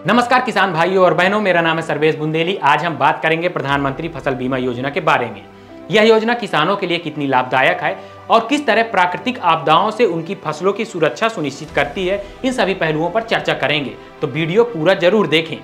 नमस्कार किसान भाइयों और बहनों, मेरा नाम है सर्वेश बुंदेली। आज हम बात करेंगे प्रधानमंत्री फसल बीमा योजना के बारे में। यह योजना किसानों के लिए कितनी लाभदायक है और किस तरह प्राकृतिक आपदाओं से उनकी फसलों की सुरक्षा सुनिश्चित करती है, इन सभी पहलुओं पर चर्चा करेंगे, तो वीडियो पूरा जरूर देखें।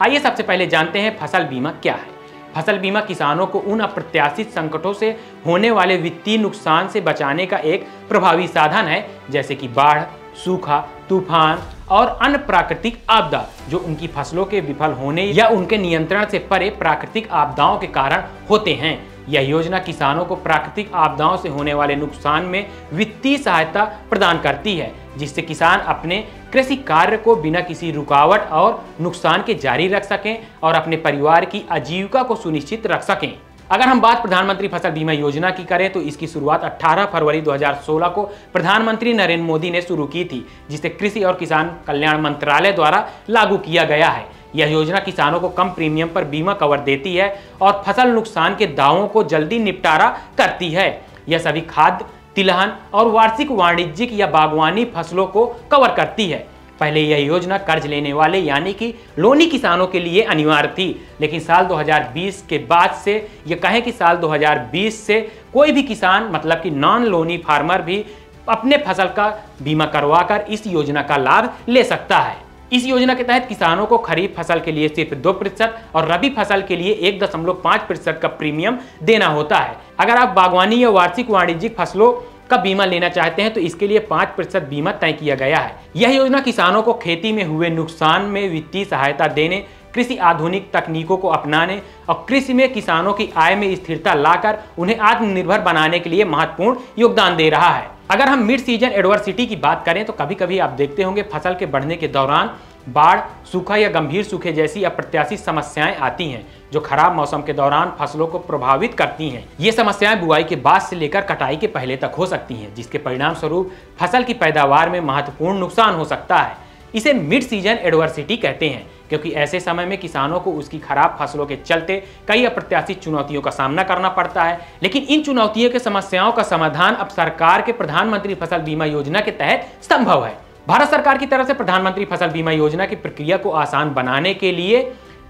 आइए सबसे पहले जानते हैं फसल बीमा क्या है। फसल बीमा किसानों को उन अप्रत्याशित संकटों से होने वाले वित्तीय नुकसान से बचाने का एक प्रभावी साधन है, जैसे कि बाढ़, सूखा, तूफान और अन्य प्राकृतिक आपदा जो उनकी फसलों के विफल होने या उनके नियंत्रण से परे प्राकृतिक आपदाओं के कारण होते हैं। यह योजना किसानों को प्राकृतिक आपदाओं से होने वाले नुकसान में वित्तीय सहायता प्रदान करती है, जिससे किसान अपने कृषि कार्य को बिना किसी रुकावट और नुकसान के जारी रख सकें और अपने परिवार की आजीविका को सुनिश्चित रख सकें। अगर हम बात प्रधानमंत्री फसल बीमा योजना की करें तो इसकी शुरुआत 18 फरवरी 2016 को प्रधानमंत्री नरेंद्र मोदी ने शुरू की थी, जिसे कृषि और किसान कल्याण मंत्रालय द्वारा लागू किया गया है। यह योजना किसानों को कम प्रीमियम पर बीमा कवर देती है और फसल नुकसान के दावों को जल्दी निपटारा करती है। यह सभी खाद्य, तिलहन और वार्षिक वाणिज्यिक या बागवानी फसलों को कवर करती है। पहले यह योजना कर्ज लेने वाले यानी कि लोनी किसानों के लिए अनिवार्य थी, लेकिन साल 2020 के बाद से यह कहें कि साल 2020 से कोई भी किसान मतलब कि नॉन लोनी फार्मर भी अपने फसल का बीमा करवाकर इस योजना का लाभ ले सकता है। इस योजना के तहत किसानों को खरीफ फसल के लिए सिर्फ 2% और रबी फसल के लिए 1.5% का प्रीमियम देना होता है। अगर आप बागवानी या वार्षिक वाणिज्यिक फसलों का बीमा लेना चाहते हैं तो इसके लिए 5% बीमा तय किया गया है। यह योजना किसानों को खेती में हुए नुकसान में वित्तीय सहायता देने, कृषि आधुनिक तकनीकों को अपनाने और कृषि में किसानों की आय में स्थिरता लाकर उन्हें आत्मनिर्भर बनाने के लिए महत्वपूर्ण योगदान दे रहा है। अगर हम मिड सीजन एडवर्सिटी की बात करें तो कभी कभी आप देखते होंगे फसल के बढ़ने के दौरान बाढ़, सूखा या गंभीर सूखे जैसी अप्रत्याशित समस्याएं आती हैं, जो खराब मौसम के दौरान फसलों को प्रभावित करती हैं। ये समस्याएं बुआई के बाद से लेकर कटाई के पहले तक हो सकती हैं, जिसके परिणाम स्वरूप फसल की पैदावार में महत्वपूर्ण नुकसान हो सकता है। इसे मिड सीजन एडवर्सिटी कहते हैं, क्योंकि ऐसे समय में किसानों को उसकी खराब फसलों के चलते कई अप्रत्याशित चुनौतियों का सामना करना पड़ता है। लेकिन इन चुनौतियों के समस्याओं का समाधान अब सरकार के प्रधानमंत्री फसल बीमा योजना के तहत संभव है। भारत सरकार की तरफ से प्रधानमंत्री फसल बीमा योजना की प्रक्रिया को आसान बनाने के लिए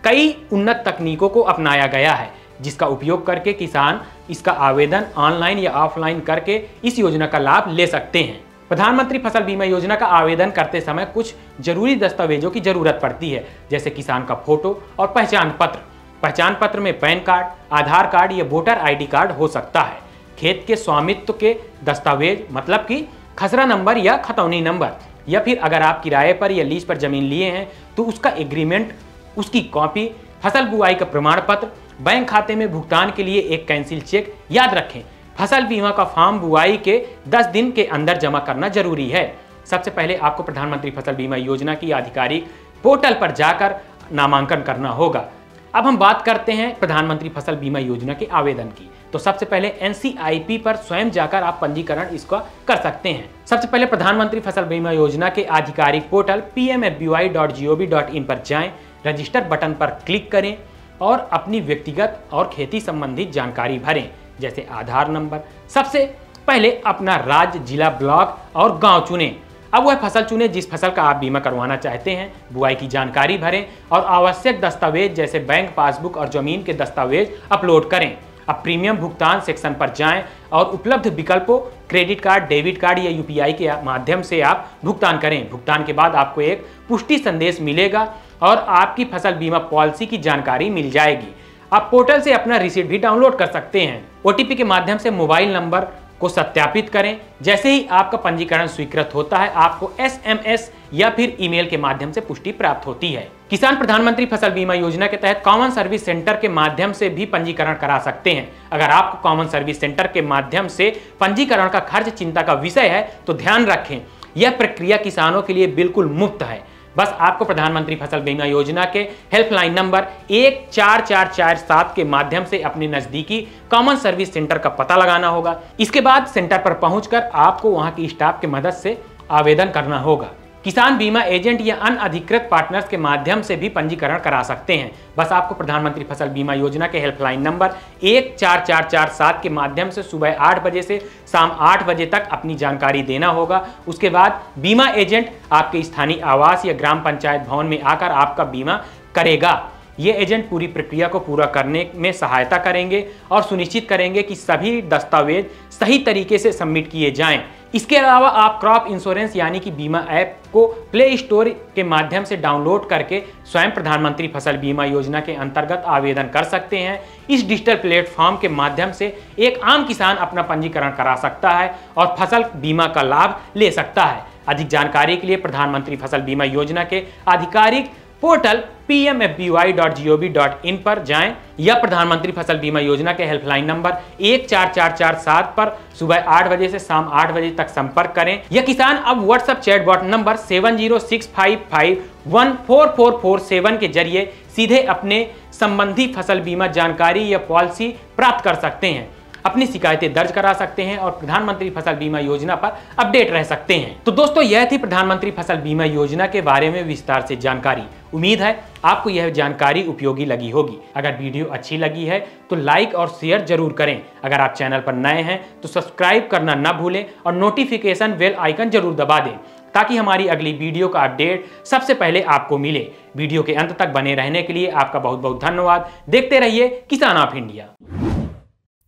कई उन्नत तकनीकों को अपनाया गया है, जिसका उपयोग करके किसान इसका आवेदन ऑनलाइन या ऑफलाइन करके इस योजना का लाभ ले सकते हैं। प्रधानमंत्री फसल बीमा योजना का आवेदन करते समय कुछ जरूरी दस्तावेजों की जरूरत पड़ती है, जैसे किसान का फोटो और पहचान पत्र। पहचान पत्र में पैन कार्ड, आधार कार्ड या वोटर ID कार्ड हो सकता है। खेत के स्वामित्व के दस्तावेज मतलब कि खसरा नंबर या खतौनी नंबर, या फिर अगर आप किराए पर या लीज पर जमीन लिए हैं तो उसका एग्रीमेंट, उसकी कॉपी, फसल बुआई का प्रमाण पत्र, बैंक खाते में भुगतान के लिए एक कैंसिल चेक। याद रखें, फसल बीमा का फॉर्म बुआई के 10 दिन के अंदर जमा करना जरूरी है। सबसे पहले आपको प्रधानमंत्री फसल बीमा योजना की आधिकारिक पोर्टल पर जाकर नामांकन करना होगा। अब हम बात करते हैं प्रधानमंत्री फसल बीमा योजना के आवेदन की। तो सबसे पहले NCIP पर स्वयं जाकर आप पंजीकरण इसका कर सकते हैं। सबसे पहले प्रधानमंत्री फसल बीमा योजना के आधिकारिक पोर्टल pmfby.gov.in पर जाएं, रजिस्टर बटन पर क्लिक करें और अपनी व्यक्तिगत और खेती संबंधित जानकारी भरें, जैसे आधार नंबर। सबसे पहले अपना राज्य, जिला, ब्लॉक और गांव चुनें। अब वह फसल चुनें जिस फसल का आप बीमा करवाना चाहते हैं। बुआई की जानकारी भरें और आवश्यक दस्तावेज जैसे बैंक पासबुक और जमीन के दस्तावेज अपलोड करें। अब प्रीमियम भुगतान सेक्शन पर जाएं और उपलब्ध विकल्पों क्रेडिट कार्ड, डेबिट कार्ड या UPI के माध्यम से आप भुगतान करें। भुगतान के बाद आपको एक पुष्टि संदेश मिलेगा और आपकी फसल बीमा पॉलिसी की जानकारी मिल जाएगी। आप पोर्टल से अपना रिसीट भी डाउनलोड कर सकते हैं। OTP के माध्यम से मोबाइल नंबर को सत्यापित करें। जैसे ही आपका पंजीकरण स्वीकृत होता है, आपको SMS या फिर ईमेल के माध्यम से पुष्टि प्राप्त होती है। किसान प्रधानमंत्री फसल बीमा योजना के तहत कॉमन सर्विस सेंटर के माध्यम से भी पंजीकरण करा सकते हैं। अगर आपको कॉमन सर्विस सेंटर के माध्यम से पंजीकरण का खर्च चिंता का विषय है तो ध्यान रखें, यह प्रक्रिया किसानों के लिए बिल्कुल मुफ्त है। बस आपको प्रधानमंत्री फसल बीमा योजना के हेल्पलाइन नंबर 14447 के माध्यम से अपने नजदीकी कॉमन सर्विस सेंटर का पता लगाना होगा। इसके बाद सेंटर पर पहुंचकर आपको वहां की स्टाफ की मदद से आवेदन करना होगा। किसान बीमा एजेंट या अन्य अधिकृत पार्टनर्स के माध्यम से भी पंजीकरण करा सकते हैं। बस आपको प्रधानमंत्री फसल बीमा योजना के हेल्पलाइन नंबर 14447 के माध्यम से सुबह 8 बजे से शाम 8 बजे तक अपनी जानकारी देना होगा। उसके बाद बीमा एजेंट आपके स्थानीय आवास या ग्राम पंचायत भवन में आकर आपका बीमा करेगा। ये एजेंट पूरी प्रक्रिया को पूरा करने में सहायता करेंगे और सुनिश्चित करेंगे कि सभी दस्तावेज सही तरीके से सबमिट किए जाएं। इसके अलावा आप क्रॉप इंश्योरेंस यानी कि बीमा ऐप को प्ले स्टोर के माध्यम से डाउनलोड करके स्वयं प्रधानमंत्री फसल बीमा योजना के अंतर्गत आवेदन कर सकते हैं। इस डिजिटल प्लेटफॉर्म के माध्यम से एक आम किसान अपना पंजीकरण करा सकता है और फसल बीमा का लाभ ले सकता है। अधिक जानकारी के लिए प्रधानमंत्री फसल बीमा योजना के आधिकारिक पोर्टल pmfby.gov.in पर जाएं या प्रधानमंत्री फसल बीमा योजना के हेल्पलाइन नंबर 14447 पर सुबह 8 बजे से शाम 8 बजे तक संपर्क करें। यह किसान अब व्हाट्सएप चैटबॉट नंबर 7065514447 के जरिए सीधे अपने संबंधी फसल बीमा जानकारी या पॉलिसी प्राप्त कर सकते हैं, अपनी शिकायतें दर्ज करा सकते हैं और प्रधानमंत्री फसल बीमा योजना पर अपडेट रह सकते हैं। तो दोस्तों, यह थी प्रधानमंत्री फसल बीमा योजना के बारे में विस्तार से जानकारी। उम्मीद है आपको यह जानकारी उपयोगी लगी होगी। अगर वीडियो अच्छी लगी है तो लाइक और शेयर जरूर करें। अगर आप चैनल पर नए हैं तो सब्सक्राइब करना न भूलें और नोटिफिकेशन बेल आइकन जरूर दबा दें ताकि हमारी अगली वीडियो का अपडेट सबसे पहले आपको मिले। वीडियो के अंत तक बने रहने के लिए आपका बहुत बहुत धन्यवाद। देखते रहिए किसान ऑफ इंडिया।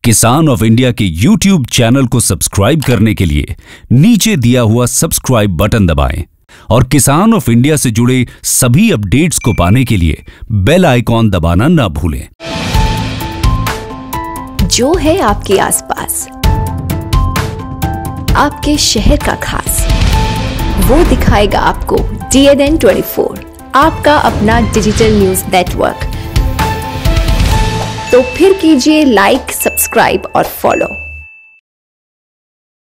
किसान ऑफ इंडिया के YouTube चैनल को सब्सक्राइब करने के लिए नीचे दिया हुआ सब्सक्राइब बटन दबाएं और किसान ऑफ इंडिया से जुड़े सभी अपडेट्स को पाने के लिए बेल आइकॉन दबाना ना भूलें। जो है आपके आसपास, आपके शहर का खास, वो दिखाएगा आपको DNN 24, आपका अपना डिजिटल न्यूज नेटवर्क। तो फिर कीजिए लाइक, सब्सक्राइब और फॉलो।